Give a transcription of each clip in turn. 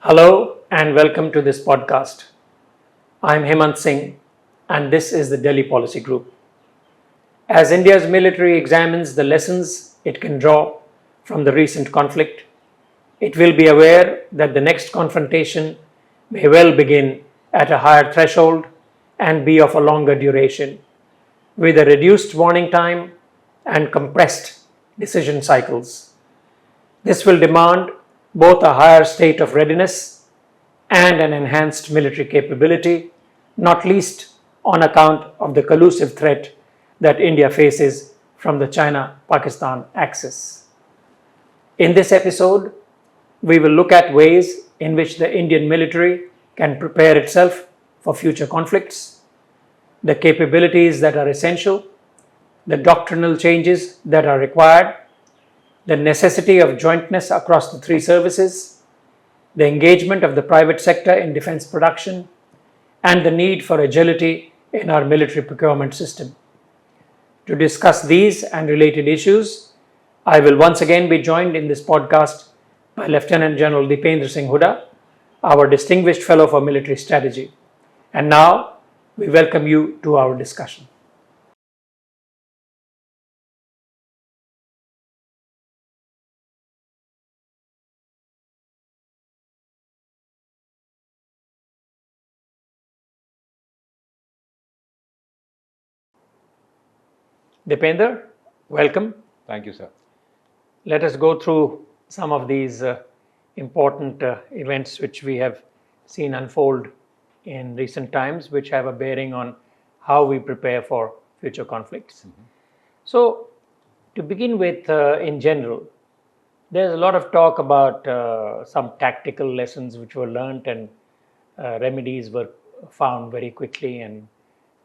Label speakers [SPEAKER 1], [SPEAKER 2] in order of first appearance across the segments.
[SPEAKER 1] Hello and welcome to this podcast. I'm Hemant Singh and this is the Delhi Policy Group. As India's military examines the lessons it can draw from the recent conflict, it will be aware that the next confrontation may well begin at a higher threshold and be of a longer duration, with a reduced warning time and compressed decision cycles. This will demand both a higher state of readiness and an enhanced military capability, not least on account of the collusive threat that India faces from the China Pakistan axis. In this episode, we will look at ways in which the Indian military can prepare itself for future conflicts, the capabilities that are essential, the doctrinal changes that are required, the necessity of jointness across the three services, the engagement of the private sector in defense production, and the need for agility in our military procurement system. To discuss these and related issues, I will once again be joined in this podcast by Lieutenant General Dipendra Singh Hooda, our distinguished fellow for military strategy. And now we welcome you to our discussion. Dipendra, welcome.
[SPEAKER 2] Thank you, sir.
[SPEAKER 1] Let us go through some of these important events which we have seen unfold in recent times, which have a bearing on how we prepare for future conflicts. So, to begin with, in general, there's a lot of talk about some tactical lessons which were learnt and remedies were found very quickly,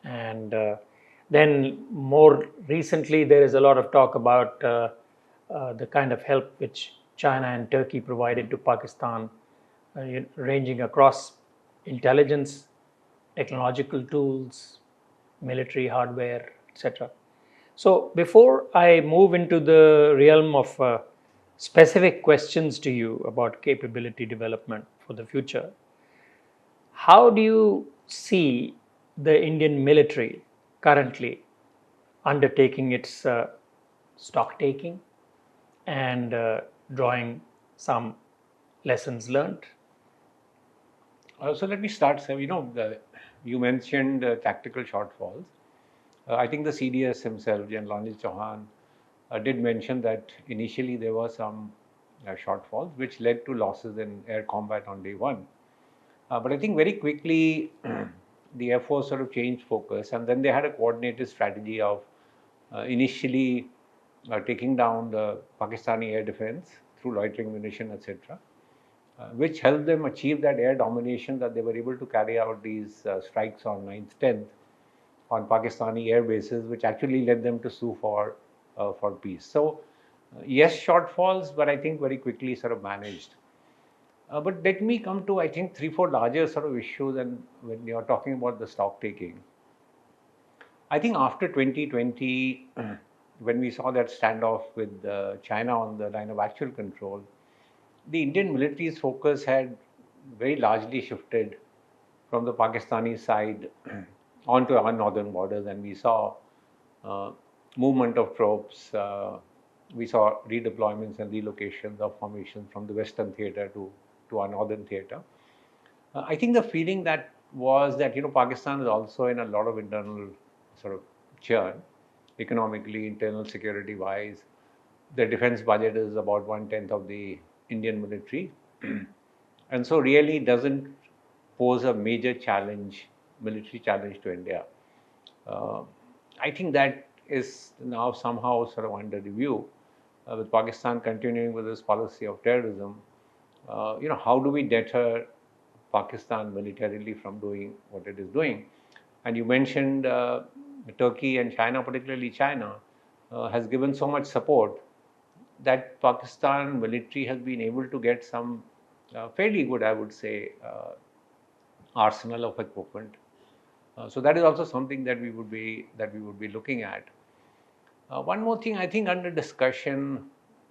[SPEAKER 1] and then more recently there is a lot of talk about the kind of help which China and Turkey provided to Pakistan, ranging across intelligence, technological tools, military hardware, etc. So, before I move into the realm of specific questions to you about capability development for the future, how do you see the Indian military currently undertaking its stock taking and drawing some lessons learned?
[SPEAKER 2] So let me start, sir. You mentioned tactical shortfalls. I think the CDS himself, General Anil Chauhan, did mention that initially there were some shortfalls which led to losses in air combat on day one. But I think very quickly the Air Force sort of changed focus, and then they had a coordinated strategy of initially taking down the Pakistani air defense through loitering munition, etc., which helped them achieve that air domination, that they were able to carry out these strikes on 9th, 10th on Pakistani air bases, which actually led them to sue for peace. So, yes, shortfalls, but I think very quickly sort of managed. But let me come to, I think, 3, 4 larger sort of issues, and when you're talking about the stock taking, I think after 2020, when we saw that standoff with China on the line of actual control, the Indian military's focus had very largely shifted from the Pakistani side onto our northern borders, and we saw movement of troops. We saw redeployments and relocations of formations from the western theatre to our northern theatre. I think the feeling that was that Pakistan is also in a lot of internal sort of churn, economically, internal security wise. The defense budget is about 1/10 of the Indian military, and so really doesn't pose a major challenge, military challenge to India. I think that is now somehow sort of under review, with Pakistan continuing with this policy of terrorism. How do we deter Pakistan militarily from doing what it is doing? And you mentioned Turkey and China, particularly China, has given so much support that Pakistan military has been able to get some fairly good, I would say, arsenal of equipment. So that is also something that we would be looking at. One more thing I think under discussion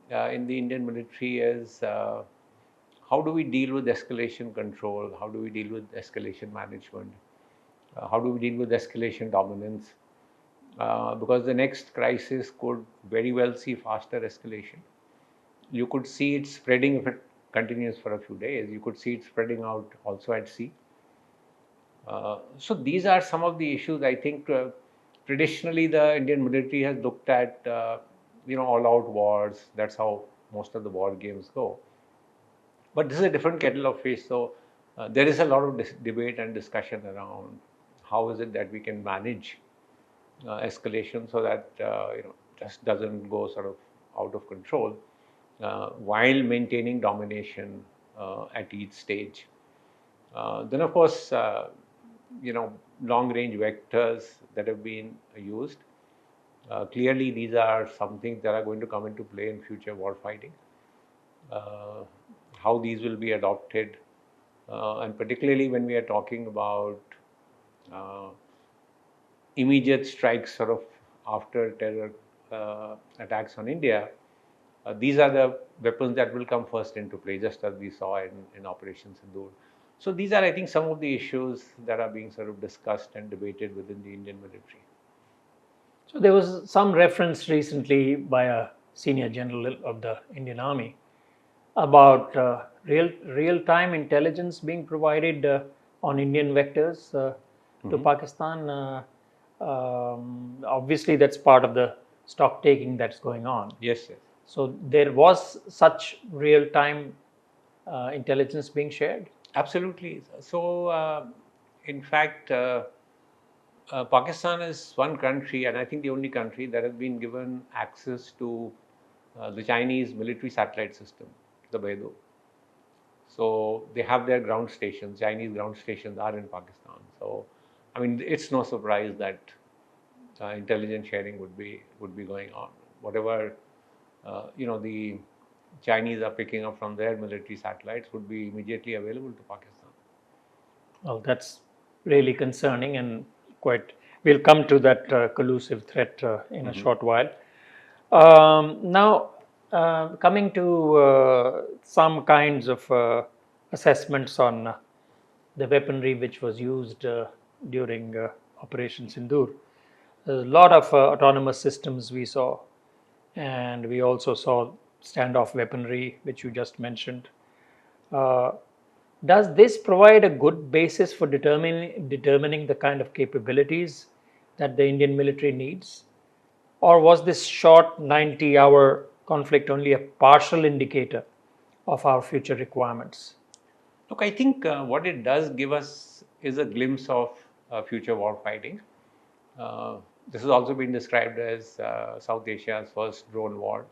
[SPEAKER 2] in the Indian military is how do we deal with escalation control? How do we deal with escalation management? How do we deal with escalation dominance? Because the next crisis could very well see faster escalation. You could see it spreading if it continues for a few days. You could see it spreading out also at sea. So these are some of the issues. I think traditionally the Indian military has looked at all-out wars. That's how most of the war games go. But this is a different kettle of fish. So there is a lot of debate and discussion around how is it that we can manage escalation so that just doesn't go sort of out of control while maintaining domination at each stage. Then of course, long range vectors that have been used. Clearly, these are some things that are going to come into play in future war fighting. How these will be adopted, and particularly when we are talking about immediate strikes sort of after terror attacks on India, these are the weapons that will come first into play, just as we saw in Operation Sindoor. So these are, I think, some of the issues that are being sort of discussed and debated within the Indian military.
[SPEAKER 1] So there was some reference recently by a senior general of the Indian Army about real-time intelligence being provided on Indian vectors to Pakistan. Obviously, that's part of the stock taking that's going on.
[SPEAKER 2] Yes, yes.
[SPEAKER 1] So there was such real-time intelligence being shared.
[SPEAKER 2] Absolutely. So, in fact, Pakistan is one country, and I think the only country that has been given access to the Chinese military satellite system, the Beidou. So they have their ground stations. Chinese ground stations are in Pakistan. So, I mean, it's no surprise that intelligence sharing would be going on. Whatever the Chinese are picking up from their military satellites would be immediately available to Pakistan.
[SPEAKER 1] Well, that's really concerning and quite. We'll come to that collusive threat in a short while. Now, coming to some kinds of assessments on the weaponry which was used during Operation Sindoor. There's a lot of autonomous systems we saw, and we also saw standoff weaponry, which you just mentioned. Does this provide a good basis for determining the kind of capabilities that the Indian military needs? Or was this short 90-hour conflict only a partial indicator of our future requirements?
[SPEAKER 2] Look, I think what it does give us is a glimpse of future war fighting. This has also been described as South Asia's first drone war.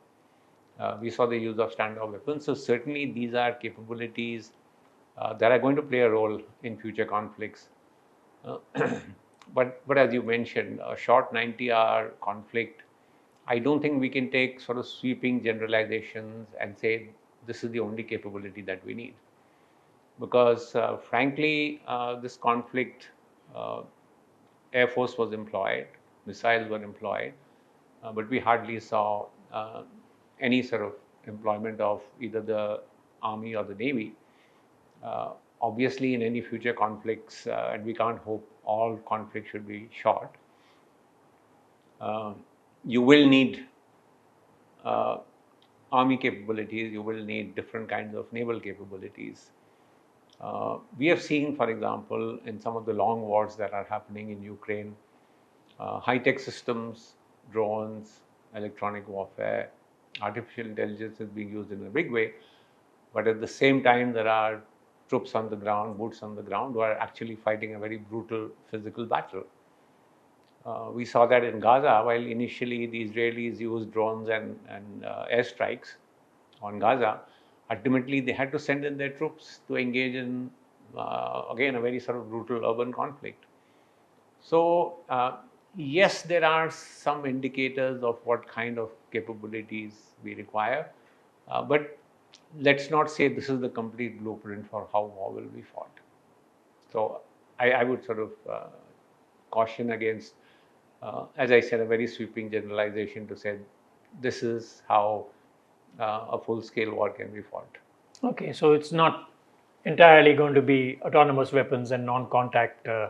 [SPEAKER 2] We saw the use of standoff weapons. So certainly these are capabilities that are going to play a role in future conflicts. But as you mentioned, a short 90-hour conflict, I don't think we can take sort of sweeping generalizations and say this is the only capability that we need. Because frankly, this conflict, Air Force was employed, missiles were employed, but we hardly saw any sort of employment of either the Army or the Navy. Obviously, in any future conflicts, and we can't hope all conflicts should be short, you will need Army capabilities, you will need different kinds of naval capabilities. We have seen, for example, in some of the long wars that are happening in Ukraine, high-tech systems, drones, electronic warfare, artificial intelligence is being used in a big way. But at the same time, there are troops on the ground, boots on the ground, who are actually fighting a very brutal physical battle. We saw that in Gaza, while initially the Israelis used drones and airstrikes on Gaza. Ultimately, they had to send in their troops to engage in, again, a very sort of brutal urban conflict. So, yes, there are some indicators of what kind of capabilities we require, but let's not say this is the complete blueprint for how war will be fought. So, I would sort of caution against, as I said, a very sweeping generalization to say this is how a full-scale war can be fought.
[SPEAKER 1] Okay, so it's not entirely going to be autonomous weapons and non-contact uh,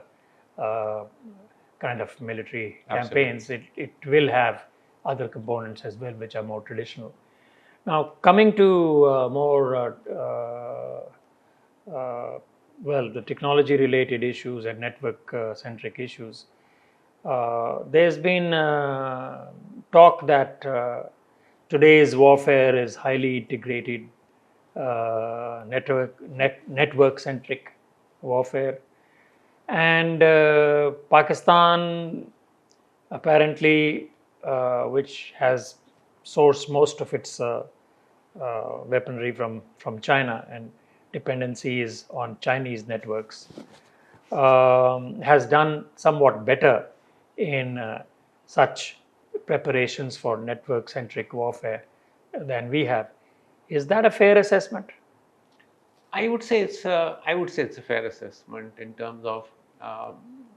[SPEAKER 1] kind of military
[SPEAKER 2] Absolutely.
[SPEAKER 1] campaigns. It will have other components as well, which are more traditional. Now, coming to more well, the technology-related issues and network-centric issues. There's been talk that today's warfare is highly integrated, network-centric warfare, and Pakistan apparently, which has sourced most of its weaponry from China and dependencies on Chinese networks, has done somewhat better in such preparations for network centric warfare than we have. Is that a fair assessment?
[SPEAKER 2] I would say it's a fair assessment in terms of uh,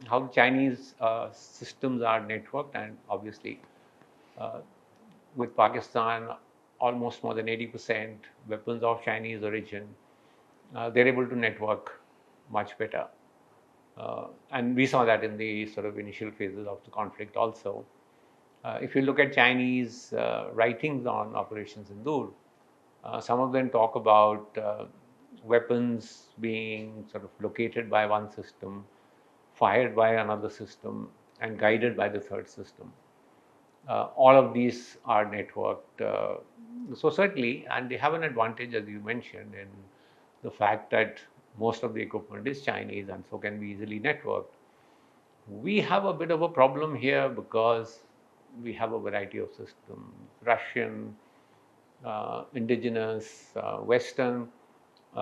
[SPEAKER 2] how the Chinese systems are networked, and obviously uh, with Pakistan almost more than 80% weapons of Chinese origin, they're able to network much better. And we saw that in the sort of initial phases of the conflict also. If you look at Chinese writings on Operation Sindoor, some of them talk about weapons being sort of located by one system, fired by another system, and guided by the third system. All of these are networked. So certainly, and they have an advantage, as you mentioned, in the fact that most of the equipment is Chinese and so can be easily networked. We have a bit of a problem here because we have a variety of systems: Russian, indigenous, Western,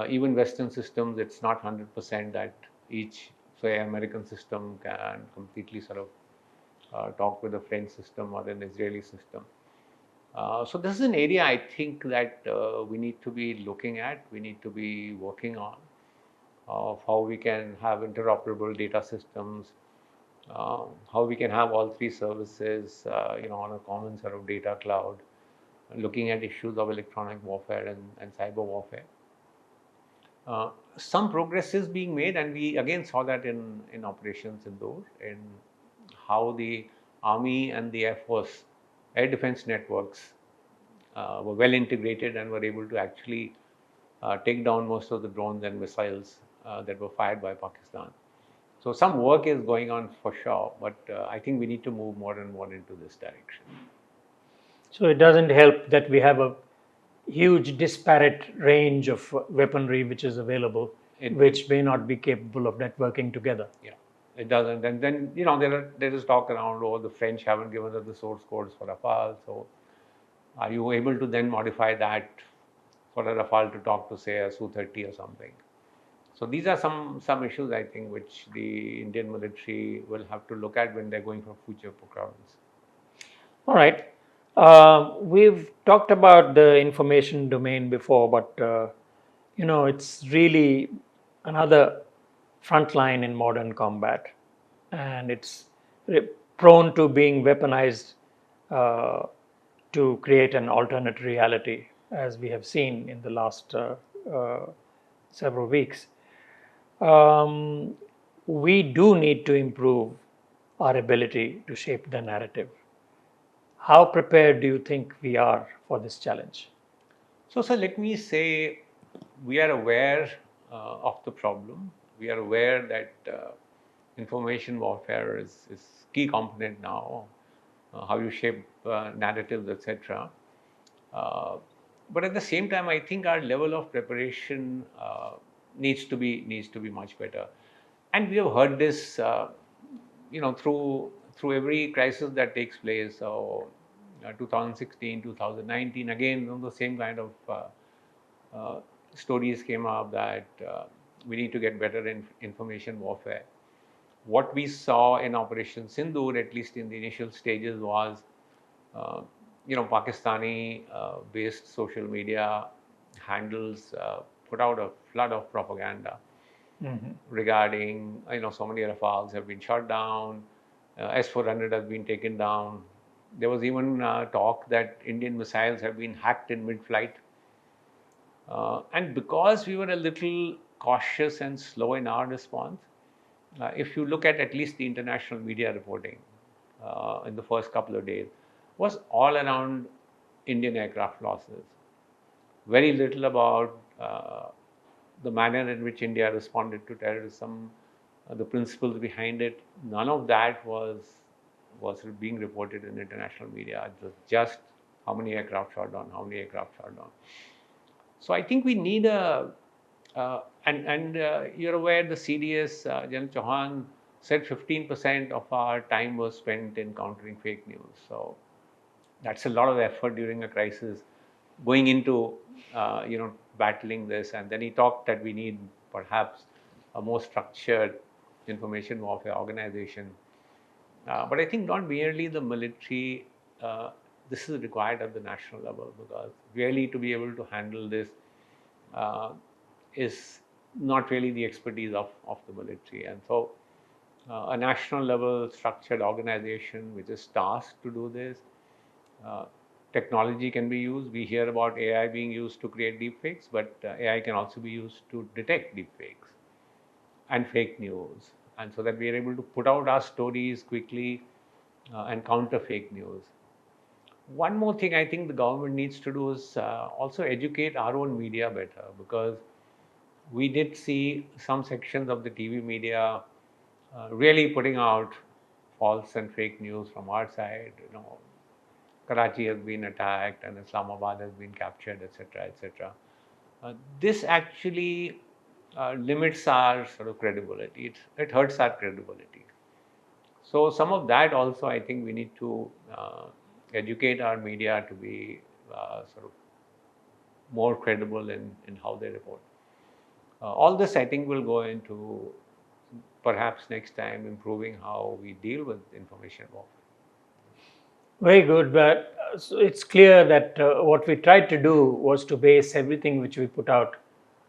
[SPEAKER 2] even Western systems. It's not 100% that each, say, American system can completely sort of talk with a French system or an Israeli system. So this is an area I think that we need to be looking at, we need to be working on, of how we can have interoperable data systems, how we can have all three services, on a common sort of data cloud, looking at issues of electronic warfare and cyber warfare. Some progress is being made, and we again saw that in Operation Sindoor, in how the Army and the Air Force air defense networks were well integrated and were able to actually take down most of the drones and missiles that were fired by Pakistan. So some work is going on for sure, but I think we need to move more and more into this direction.
[SPEAKER 1] So it doesn't help that we have a huge disparate range of weaponry which is available, which may not be capable of networking together.
[SPEAKER 2] Yeah, it doesn't. And then there is talk around, oh, the French haven't given us the source codes for Rafale. So are you able to then modify that for a Rafale to talk to, say, a Su-30 or something? So these are some issues, I think, which the Indian military will have to look at when they're going for future procurements.
[SPEAKER 1] All right. We've talked about the information domain before, but it's really another front line in modern combat, and it's prone to being weaponized uh, to create an alternate reality, as we have seen in the last uh, several weeks. Um, we do need to improve our ability to shape the narrative. How prepared do you think we are for this challenge?
[SPEAKER 2] So, sir, let me say we are aware of the problem. We are aware that information warfare is key component now, how you shape narratives, etc. Uh, but at the same time, I think our level of preparation needs to be much better. And we have heard this, through every crisis that takes place. So, 2016, 2019, again, the same kind of stories came up that we need to get better in information warfare. What we saw in Operation Sindoor, at least in the initial stages, was uh, Pakistani-based social media handles put out a flood of propaganda regarding, so many Rafales have been shot down, S-400 has been taken down. There was even talk that Indian missiles have been hacked in mid-flight. And because we were a little cautious and slow in our response, if you look at least the international media reporting in the first couple of days, was all around Indian aircraft losses. Very little about the manner in which India responded to terrorism, the principles behind it. None of that was being reported in international media. It was just how many aircraft shot down, how many aircraft shot down. So I think we need a you're aware the CDS General Chauhan said 15% of our time was spent in countering fake news. So that's a lot of effort during a crisis, going into battling this. And then he talked that we need perhaps a more structured information warfare organization. But I think not merely the military. This is required at the national level, because really to be able to handle this uh, is not really the expertise of the military. And so a national level structured organization which is tasked to do this. Uh, Technology can be used. We hear about AI being used to create deepfakes, but AI can also be used to detect deepfakes and fake news, and so that we are able to put out our stories quickly and counter fake news. One more thing I think the government needs to do is also educate our own media better, because we did see some sections of the TV media really putting out false and fake news from our side. Karachi has been attacked and Islamabad has been captured, etc., etc. This actually limits our sort of credibility. It hurts our credibility. So some of that also, I think we need to educate our media to be sort of more credible in how they report. All this, I think, will go into perhaps next time improving how we deal with information warfare.
[SPEAKER 1] Very good, but so it's clear that what we tried to do was to base everything which we put out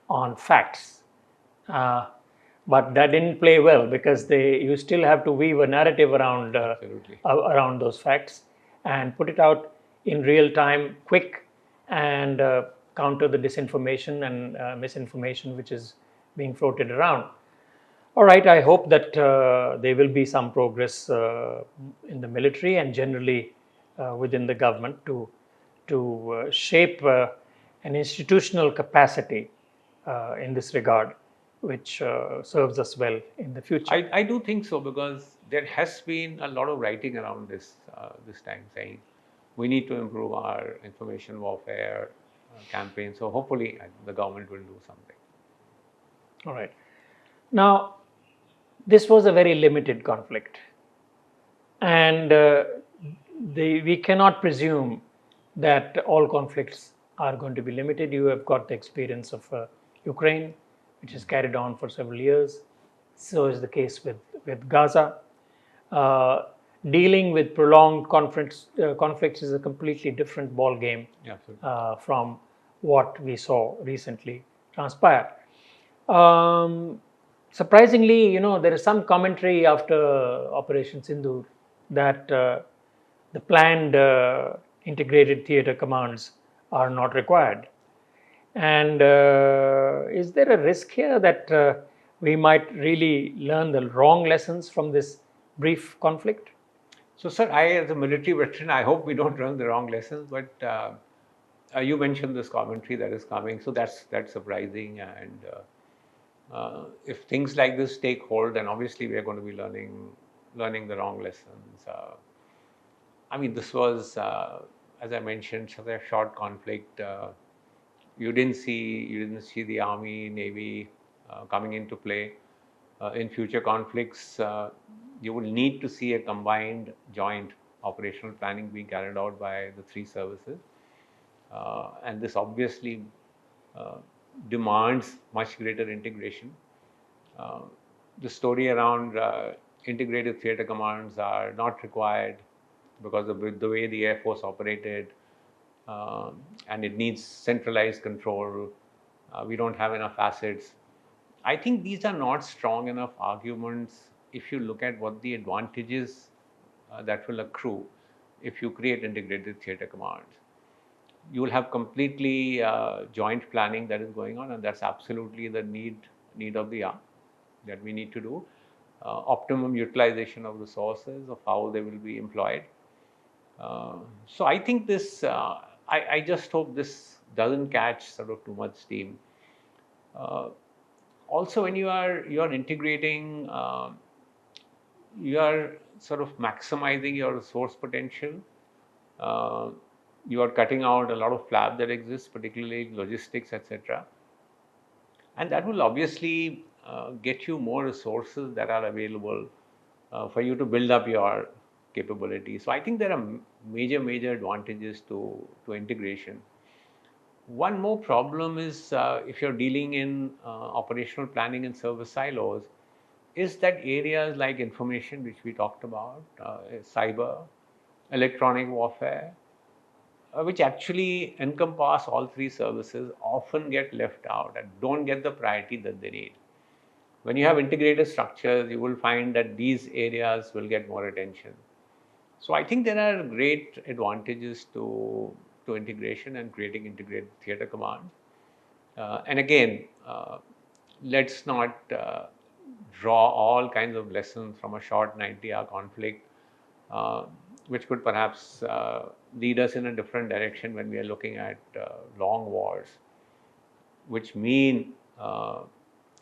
[SPEAKER 1] on facts. Uh, but that didn't play well, because you still have to weave a narrative
[SPEAKER 2] Absolutely.
[SPEAKER 1] around those facts and put it out in real time, quick, and counter the disinformation and misinformation which is being floated around. All right, I hope that there will be some progress in the military and generally within the government to shape an institutional capacity in this regard, which serves us well in the future.
[SPEAKER 2] I do think so, because there has been a lot of writing around this time, saying we need to improve our information warfare campaign. So hopefully the government will do something.
[SPEAKER 1] All right. Now, this was a very limited conflict, and we cannot presume that all conflicts are going to be limited. You have got the experience of Ukraine, which is carried on for several years. So is the case with Gaza. Uh, Dealing with prolonged conflicts is a completely different ball game from what we saw recently transpire. Surprisingly, there is some commentary after Operation Sindoor that the planned integrated theater commands are not required. And is there a risk here that we might really learn the wrong lessons from this brief conflict?
[SPEAKER 2] So, sir, as a military veteran, I hope we don't learn the wrong lessons. But you mentioned this commentary that is coming, so that's surprising. And if things like this take hold, then obviously we are going to be learning the wrong lessons. I mean, this was, as I mentioned, such a short conflict. You didn't see the army, navy coming into play. In future conflicts, you will need to see a combined joint operational planning being carried out by the three services. And this obviously uh, demands much greater integration. Uh, the story around integrated theater commands are not required because of the way the Air Force operated, and it needs centralized control. We don't have enough assets. I think these are not strong enough arguments if you look at what the advantages that will accrue if you create integrated theater commands. you will have completely joint planning that is going on, and that's absolutely the need of the hour that we need to do. Optimum utilization of resources, of how they will be employed. So I think this, I just hope this doesn't catch sort of too much steam. Uh, Also, when you are integrating, you are sort of maximizing your resource potential. Uh, you are cutting out a lot of flab that exists, particularly logistics, etc. And that will obviously get you more resources that are available for you to build up your capability. So I think there are major advantages to integration. One more problem is if you're dealing in operational planning and service silos, is that areas like information, which we talked about, cyber, electronic warfare, which actually encompass all three services, often get left out and don't get the priority that they need. When you have integrated structures, you will find that these areas will get more attention. So I think there are great advantages to integration and creating integrated theater command. And again, let's not draw all kinds of lessons from a short 90-hour conflict, uh, which could perhaps lead us in a different direction when we are looking at long wars, which mean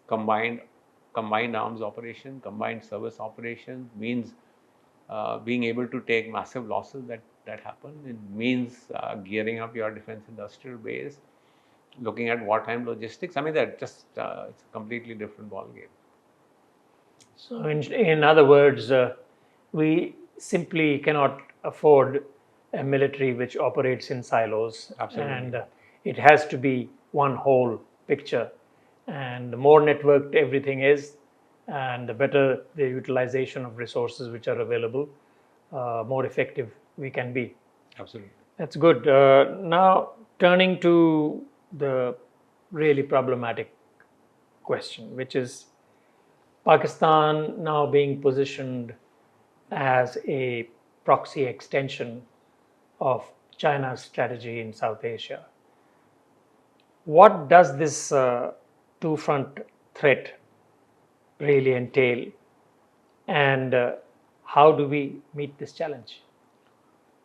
[SPEAKER 2] combined combined arms operation, combined service operations, means being able to take massive losses that happen. It means gearing up your defense industrial base, looking at wartime logistics. I mean, that just it's a completely different ballgame.
[SPEAKER 1] So, in other words, we simply cannot afford a military which operates in silos.
[SPEAKER 2] Absolutely.
[SPEAKER 1] And it has to be one whole picture. And the more networked everything is, and the better the utilization of resources which are available, more effective we can be.
[SPEAKER 2] Absolutely.
[SPEAKER 1] That's good. Now, turning to the really problematic question, which is Pakistan now being positioned as a proxy extension of China's strategy in South Asia. What does this two front threat really entail, and how do we meet this challenge?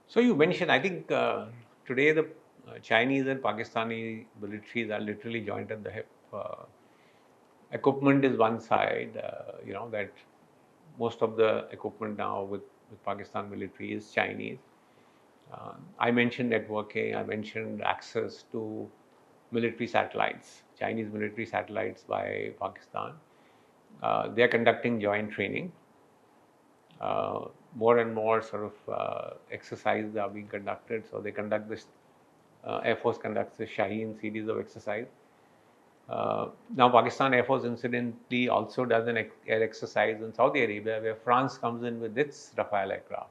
[SPEAKER 2] So you mentioned, I think today the Chinese and Pakistani militaries are literally joined at the hip. Equipment is one side, that most of the equipment now with Pakistan military is Chinese. I mentioned networking, I mentioned access to military satellites, Chinese military satellites by Pakistan. They are conducting joint training. More and more sort of exercises are being conducted. So they conduct this, Air Force conducts the Shaheen series of exercise. Now Pakistan Air Force incidentally also does an air exercise in Saudi Arabia, where France comes in with its Rafale aircraft.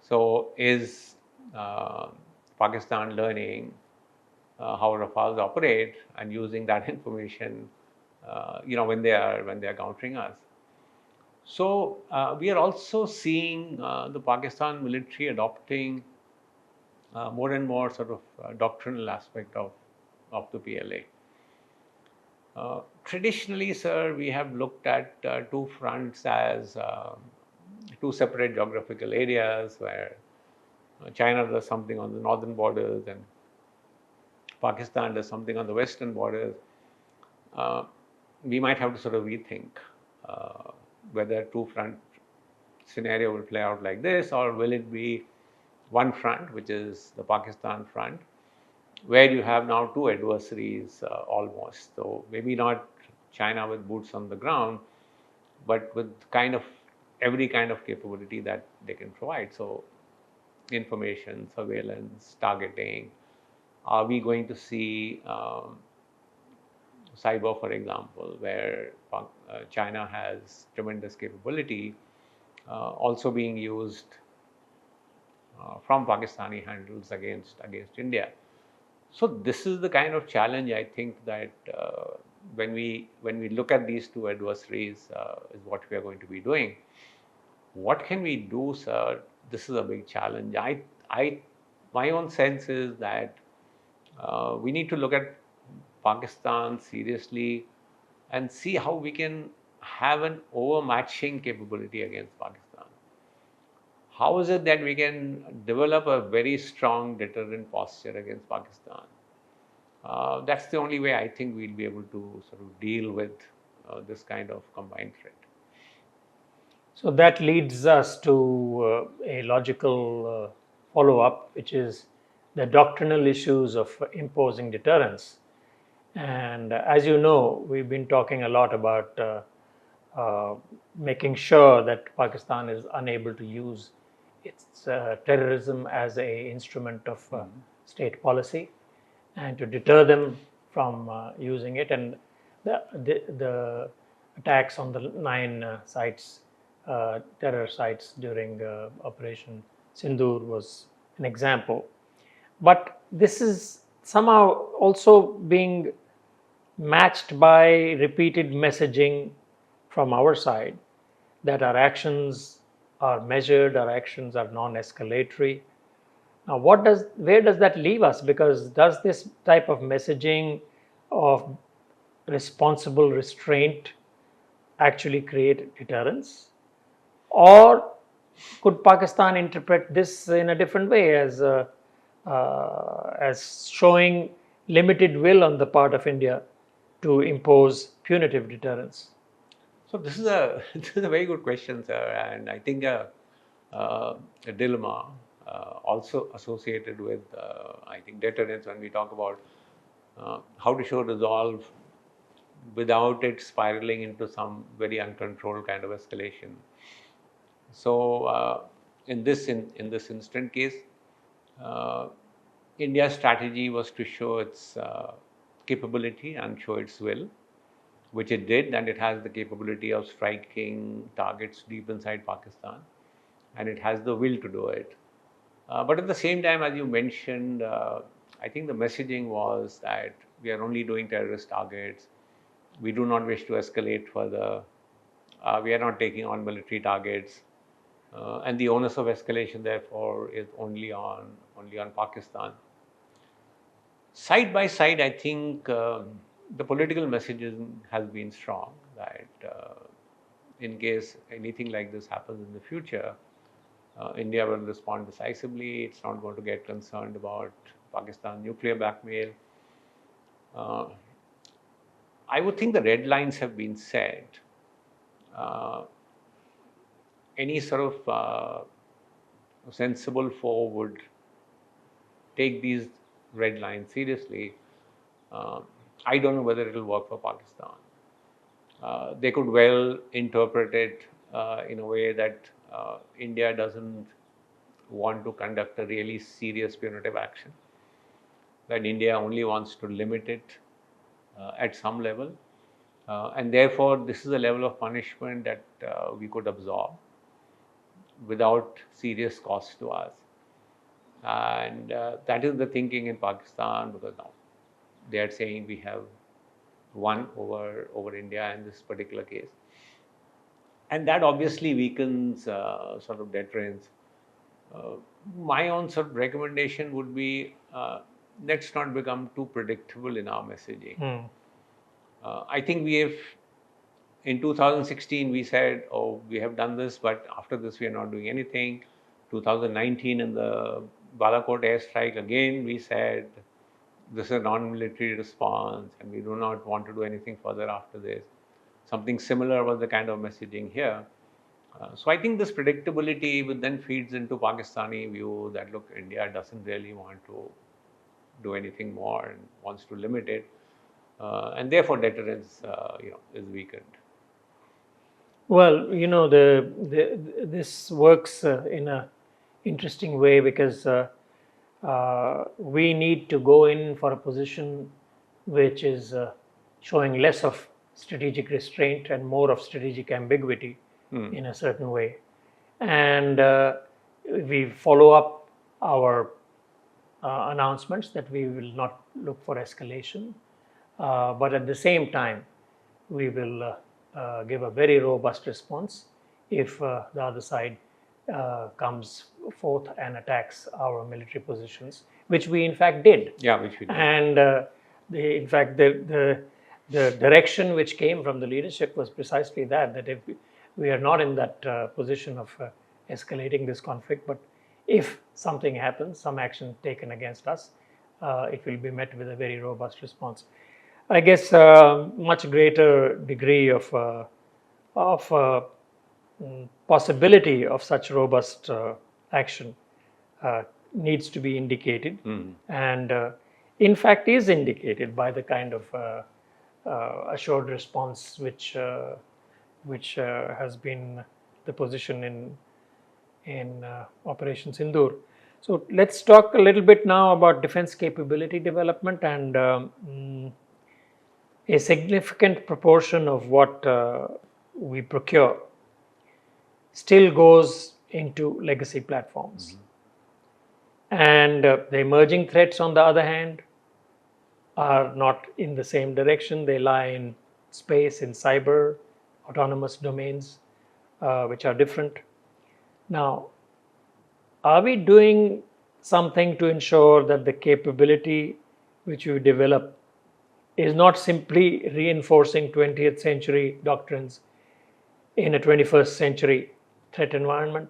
[SPEAKER 2] So is Pakistan learning how Rafales operate and using that information, when they are countering us. So we are also seeing the Pakistan military adopting more and more sort of doctrinal aspect of the PLA. Traditionally, sir, we have looked at two fronts as two separate geographical areas where China does something on the northern borders and Pakistan does something on the western borders. We might have to sort of rethink whether two front scenario will play out like this, or will it be one front, which is the Pakistan front, where you have now two adversaries almost. So maybe not China with boots on the ground, but with kind of every kind of capability that they can provide. So information, surveillance, targeting. Are we going to see cyber, for example, where China has tremendous capability, also being used from Pakistani handles against India? So this is the kind of challenge I think that when we look at these two adversaries is what we are going to be doing. What can we do, sir? This is a big challenge. I my own sense is that we need to look at Pakistan seriously and see how we can have an overmatching capability against Pakistan. How is it that we can develop a very strong deterrent posture against Pakistan? That's the only way I think we'll be able to sort of deal with this kind of combined threat.
[SPEAKER 1] So that leads us to a logical follow up, which is the doctrinal issues of imposing deterrence. And as you know, we've been talking a lot about making sure that Pakistan is unable to use its terrorism as an instrument of state policy, and to deter them from using it. And the attacks on the 9 sites, terror sites during Operation Sindoor was an example. But this is somehow also being matched by repeated messaging from our side that our actions are measured, our actions are non-escalatory. Now, where does that leave us? Because does this type of messaging of responsible restraint actually create deterrence? Or could Pakistan interpret this in a different way as showing limited will on the part of India to impose punitive deterrence?
[SPEAKER 2] So this is a this is a very good question, sir, and I think a dilemma also associated with I think deterrence when we talk about how to show resolve without it spiraling into some very uncontrolled kind of escalation. So in this instant case, uh, India's strategy was to show its capability and show its will, which it did, and it has the capability of striking targets deep inside Pakistan, and it has the will to do it. But at the same time, as you mentioned, I think the messaging was that we are only doing terrorist targets. We do not wish to escalate further. We are not taking on military targets, and the onus of escalation, therefore, is only on Pakistan. Side by side, I think the political messaging has been strong that in case anything like this happens in the future, India will respond decisively. It's not going to get concerned about Pakistan nuclear blackmail. Uh, I would think the red lines have been set. Uh, any sort of sensible foe would take these red lines seriously. I don't know whether it will work for Pakistan. They could well interpret it in a way that India doesn't want to conduct a really serious punitive action, that India only wants to limit it at some level. And therefore, this is a level of punishment that we could absorb without serious cost to us. And that is the thinking in Pakistan, because now they are saying we have won over India in this particular case. And that obviously weakens sort of deterrence. My own sort of recommendation would be let's not become too predictable in our messaging. I think we have, in 2016, we said, oh, we have done this, but after this, we are not doing anything. 2019, in the Balakot airstrike, again, we said, this is a non-military response, and we do not want to do anything further after this. Something similar was the kind of messaging here. So I think this predictability then feeds into Pakistani view that, look, India doesn't really want to do anything more and wants to limit it. And therefore deterrence is weakened.
[SPEAKER 1] Well, this works in a interesting way because we need to go in for a position which is showing less of strategic restraint and more of strategic ambiguity in a certain way. And we follow up our announcements that we will not look for escalation, but at the same time, we will give a very robust response if the other side comes forth and attacks our military positions, which we in fact did.
[SPEAKER 2] Yeah, which we did.
[SPEAKER 1] And in fact, the direction which came from the leadership was precisely that if we are not in that position of escalating this conflict, but if something happens, some action taken against us, it will be met with a very robust response. I guess much greater degree of possibility of such robust action needs to be indicated, and in fact is indicated by the kind of assured response which has been the position in Operation Sindoor. So let's talk a little bit now about defense capability development, and a significant proportion of what we procure still goes into legacy platforms. And the emerging threats, on the other hand, are not in the same direction. They lie in space, in cyber, autonomous domains, which are different. Now, are we doing something to ensure that the capability which we develop is not simply reinforcing 20th century doctrines in a 21st century threat environment?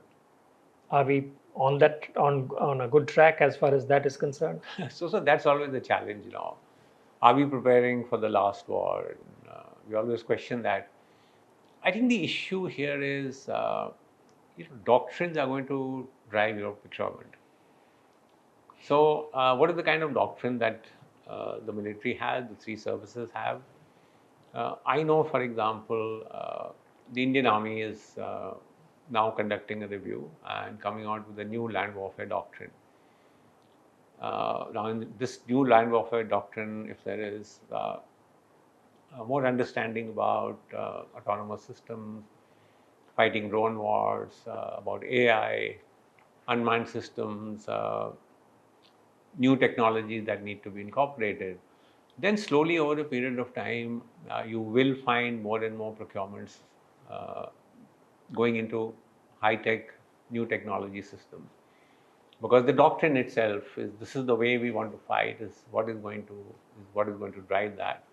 [SPEAKER 1] Are we on a good track as far as that is concerned?
[SPEAKER 2] So that's always the challenge now. Are we preparing for the last war? We always question that. I think the issue here is doctrines are going to drive your procurement. So what is the kind of doctrine that the military has, the three services have? I know, for example, the Indian Army is now conducting a review and coming out with a new land warfare doctrine. Now, in this new land warfare doctrine, if there is more understanding about autonomous systems, fighting drone wars, about AI, unmanned systems, new technologies that need to be incorporated, then slowly over a period of time, you will find more and more procurements going into high-tech, new technology systems. Because the doctrine itself is this is the way we want to fight, is what is going to drive that.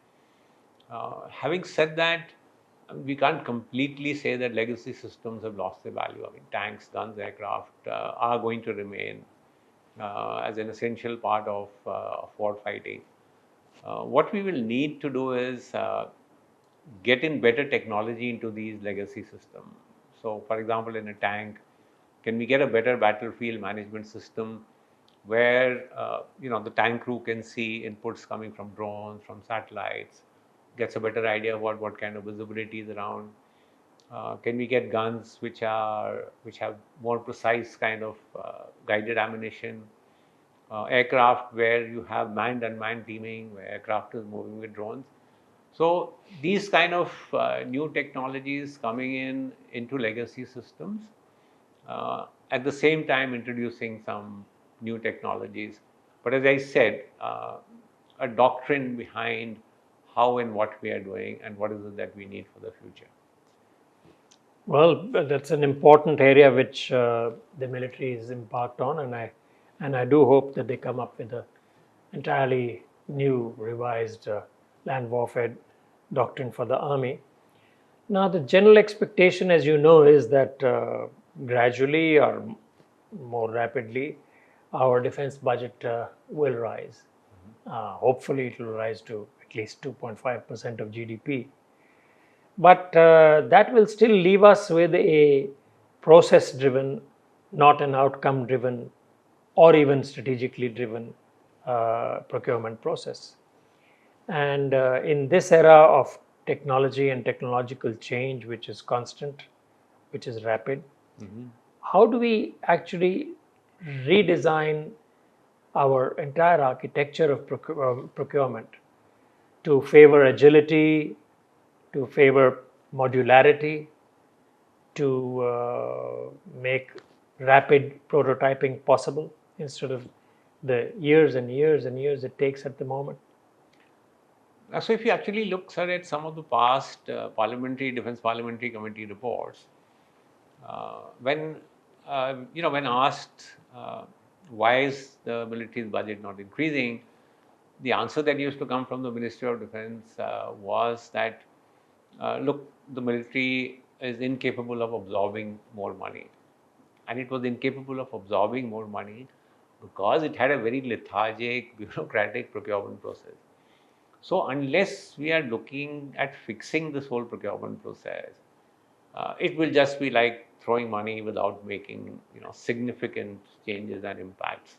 [SPEAKER 2] Having said that, we can't completely say that legacy systems have lost their value. I mean, tanks, guns, aircraft are going to remain as an essential part of war fighting. What we will need to do is get in better technology into these legacy systems. So, for example, in a tank, can we get a better battlefield management system where the tank crew can see inputs coming from drones, from satellites, gets a better idea about what kind of visibility is around. Can we get guns which have more precise kind of guided ammunition? Aircraft where you have manned unmanned teaming, where aircraft is moving with drones. So these kind of new technologies coming into legacy systems, at the same time introducing some new technologies. But as I said, a doctrine behind how and what we are doing and what is it that we need for the future.
[SPEAKER 1] Well, that's an important area which the military is embarked on, and I do hope that they come up with an entirely new, revised land warfare doctrine for the army. Now, the general expectation, as you know, is that gradually or more rapidly, our defense budget will rise. Hopefully, it will rise to at least 2.5% of GDP. But that will still leave us with a process-driven, not an outcome-driven or even strategically driven procurement process. And in this era of technology and technological change, which is constant, which is rapid, how do we actually redesign our entire architecture of procurement to favor agility, to favor modularity, to make rapid prototyping possible instead of the years and years and years it takes at the moment?
[SPEAKER 2] So if you actually look, sir, at some of the past Defense Parliamentary Committee reports, when when asked why is the military's budget not increasing, the answer that used to come from the Ministry of Defense was that, look, the military is incapable of absorbing more money. And it was incapable of absorbing more money because it had a very lethargic, bureaucratic procurement process. So unless we are looking at fixing this whole procurement process, it will just be like throwing money without making significant changes and impacts.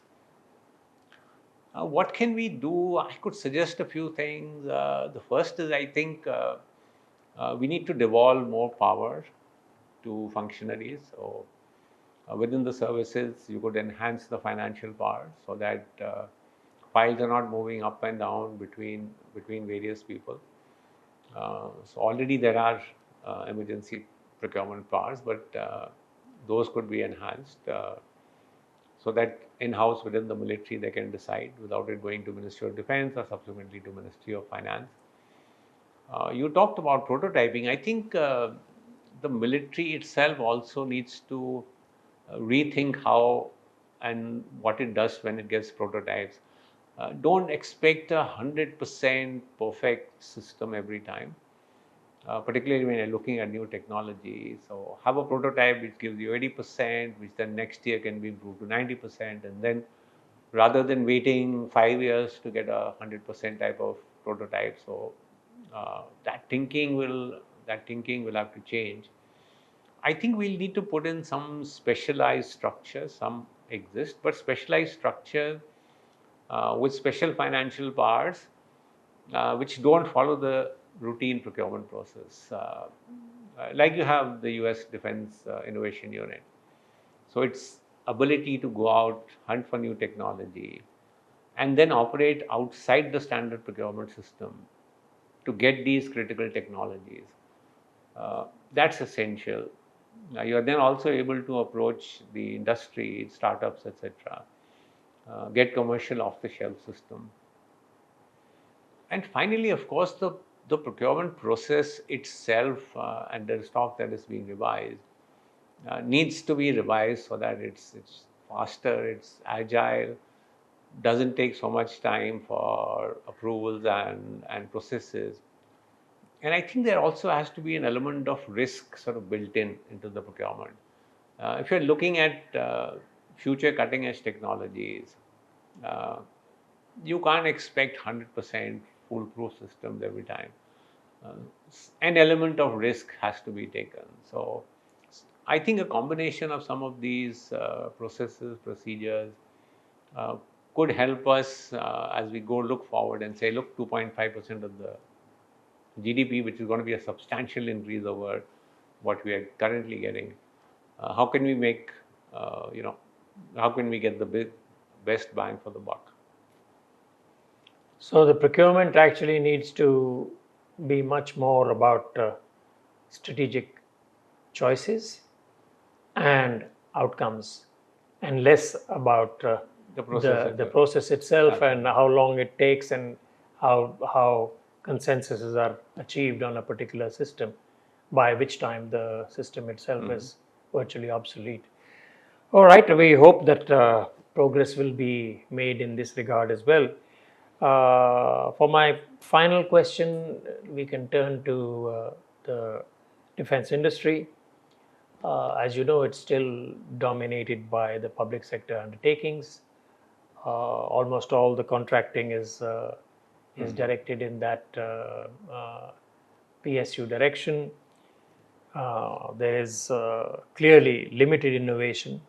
[SPEAKER 2] What can we do? I could suggest a few things. The first is, I think we need to devolve more power to functionaries. So within the services, you could enhance the financial power so that files are not moving up and down between various people. So already there are emergency procurement powers, but those could be enhanced so that in-house within the military they can decide without it going to Ministry of Defense or subsequently to Ministry of Finance. You talked about prototyping. I think the military itself also needs to rethink how and what it does when it gets prototypes. Don't expect 100% perfect system every time, particularly when you're looking at new technology. So have a prototype which gives you 80%, which then next year can be improved to 90%, and then rather than waiting 5 years to get a 100% type of prototype. So that thinking will have to change. I think we'll need to put in some specialized structures. Some exist, but specialized structure with special financial powers, which don't follow the routine procurement process. Like you have the US Defense Innovation Unit. So its ability to go out, hunt for new technology, and then operate outside the standard procurement system to get these critical technologies. That's essential. You are then also able to approach the industry, startups, etc., get commercial off-the-shelf system. And finally, of course, the procurement process itself, and the stock that is being revised, needs to be revised so that it's faster, it's agile, doesn't take so much time for approvals and processes. And I think there also has to be an element of risk sort of built into the procurement. If you're looking at future cutting edge technologies, uh, you can't expect 100% foolproof systems every time. Uh, an element of risk has to be taken. So I think a combination of some of these processes, procedures, uh, could help us as we go look forward and say, look, 2.5% of the GDP, which is going to be a substantial increase over what we are currently getting. How can we make, how can we get the best bang for the buck?
[SPEAKER 1] So the procurement actually needs to be much more about strategic choices and outcomes, and less about the process itself. Absolutely. And how long it takes and how consensuses are achieved on a particular system, by which time the system itself is virtually obsolete. All right, we hope that progress will be made in this regard as well. For my final question, we can turn to the defense industry. As you know, it's still dominated by the public sector undertakings. Almost all the contracting is directed in that PSU direction. There is clearly limited innovation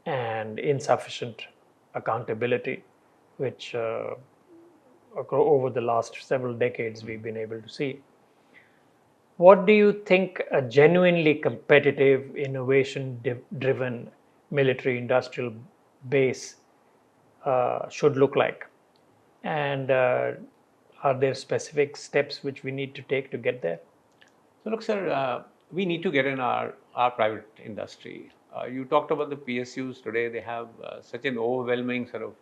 [SPEAKER 1] and insufficient accountability, which over the last several decades we've been able to see. What do you think a genuinely competitive, innovation-driven military industrial base should look like? And are there specific steps which we need to take to get there?
[SPEAKER 2] So look, sir, we need to get in our private industry. You talked about the PSUs today. They have such an overwhelming sort of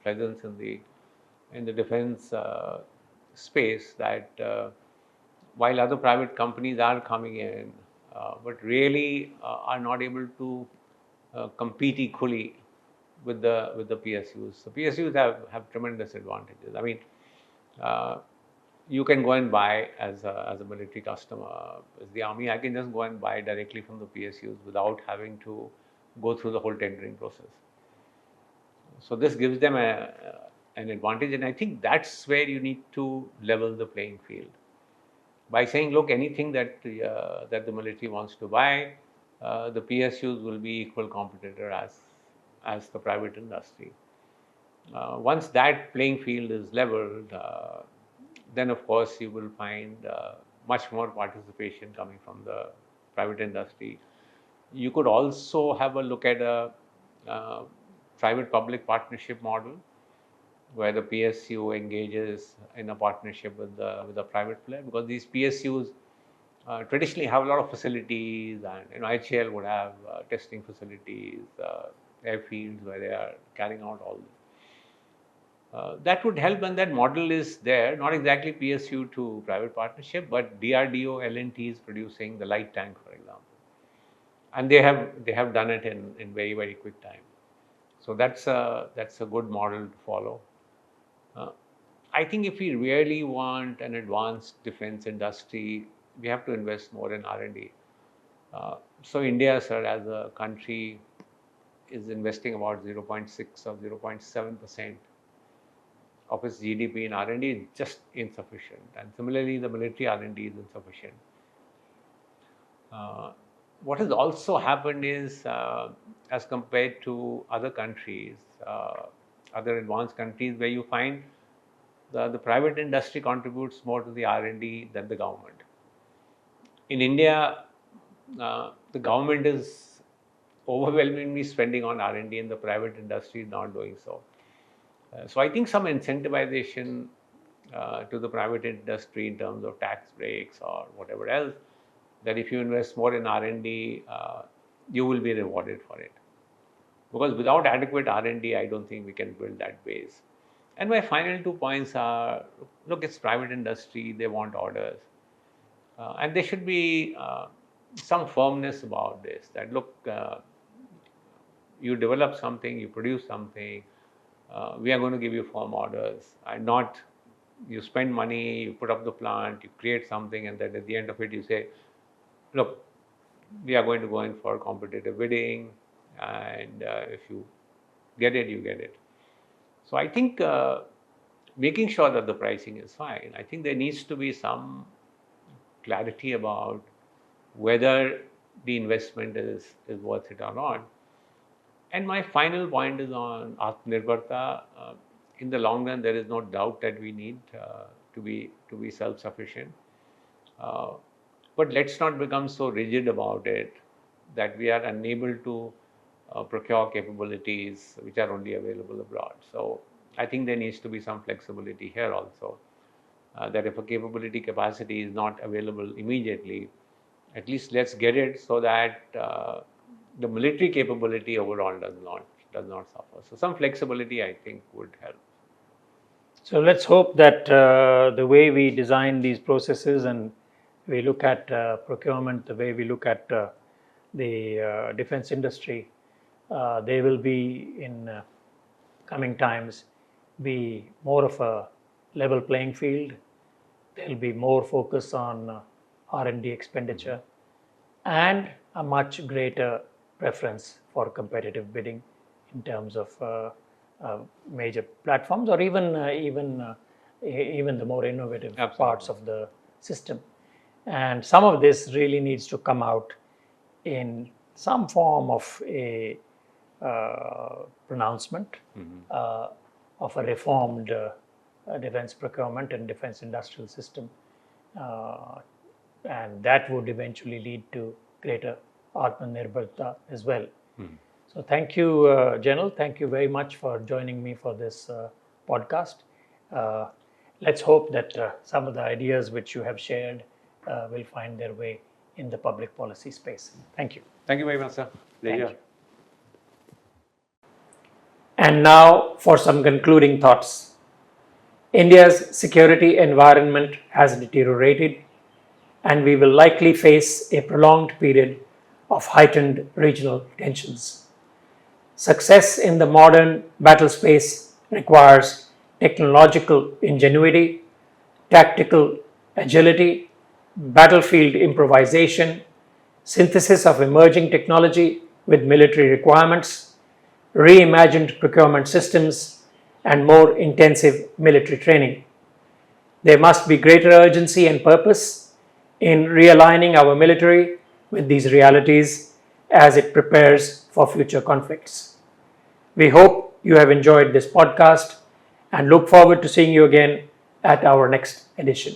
[SPEAKER 2] presence in the defense space that while other private companies are coming in, but really are not able to compete equally with the PSUs. The PSUs have tremendous advantages. I mean, you can go and buy as a military customer, as the army. I can just go and buy directly from the PSUs without having to go through the whole tendering process. So this gives them an advantage, and I think that's where you need to level the playing field by saying, look, anything that the military wants to buy, the PSUs will be equal competitor as the private industry. Once that playing field is leveled, then of course you will find much more participation coming from the private industry. You could also have a look at a private-public partnership model where the PSU engages in a partnership with the private player, because these PSUs traditionally have a lot of facilities, and HAL would have testing facilities, airfields where they are carrying out all this. That would help, and that model is there, not exactly PSU to private partnership, but DRDO L&T is producing the light tank, for example, and they have done it in very, very quick time. So that's a good model to follow. I think if we really want an advanced defense industry, we have to invest more in R&D. So India, sir, as a country, is investing about 0.6 or 0.7% of its GDP in R&D is just insufficient. And similarly, the military R&D is insufficient. What has also happened is, as compared to other countries, other advanced countries, where you find the private industry contributes more to the R&D than the government. In India, the government is overwhelmingly spending on R&D, and the private industry is not doing so. So I think some incentivization to the private industry in terms of tax breaks or whatever else, that if you invest more in R&D, you will be rewarded for it. Because without adequate R&D, I don't think we can build that base. And my final 2 points are, look, it's private industry, they want orders. And there should be some firmness about this, that look, you develop something, you produce something, we are going to give you firm orders, and not you spend money, you put up the plant, you create something, and then at the end of it you say, look, we are going to go in for competitive bidding, and if you get it, you get it. So I think making sure that the pricing is fine. I think there needs to be some clarity about whether the investment is worth it or not. And my final point is on Atmanirbharta. In the long run, there is no doubt that we need to be self-sufficient. But let's not become so rigid about it that we are unable to procure capabilities which are only available abroad. So I think there needs to be some flexibility here also, that if a capacity is not available immediately, at least let's get it so that the military capability overall does not suffer. So some flexibility, I think, would help.
[SPEAKER 1] So let's hope that the way we design these processes and we look at procurement, the way we look at the defense industry, they will be in coming times be more of a level playing field. There will be more focus on R&D expenditure and a much greater preference for competitive bidding in terms of major platforms, or even the more innovative
[SPEAKER 2] Absolutely.
[SPEAKER 1] Parts of the system. And some of this really needs to come out in some form of a pronouncement of a reformed defense procurement and defense industrial system. And that would eventually lead to greater Atmanirbharta as well. So thank you, General. Thank you very much for joining me for this podcast. Let's hope that some of the ideas which you have shared will find their way in the public policy space. Thank you.
[SPEAKER 2] Thank you very much, sir.
[SPEAKER 1] Thank you. And now for some concluding thoughts. India's security environment has deteriorated, and we will likely face a prolonged period of heightened regional tensions. Success in the modern battle space requires technological ingenuity, tactical agility, battlefield improvisation, synthesis of emerging technology with military requirements, reimagined procurement systems, and more intensive military training. There must be greater urgency and purpose in realigning our military with these realities as it prepares for future conflicts. We hope you have enjoyed this podcast and look forward to seeing you again at our next edition.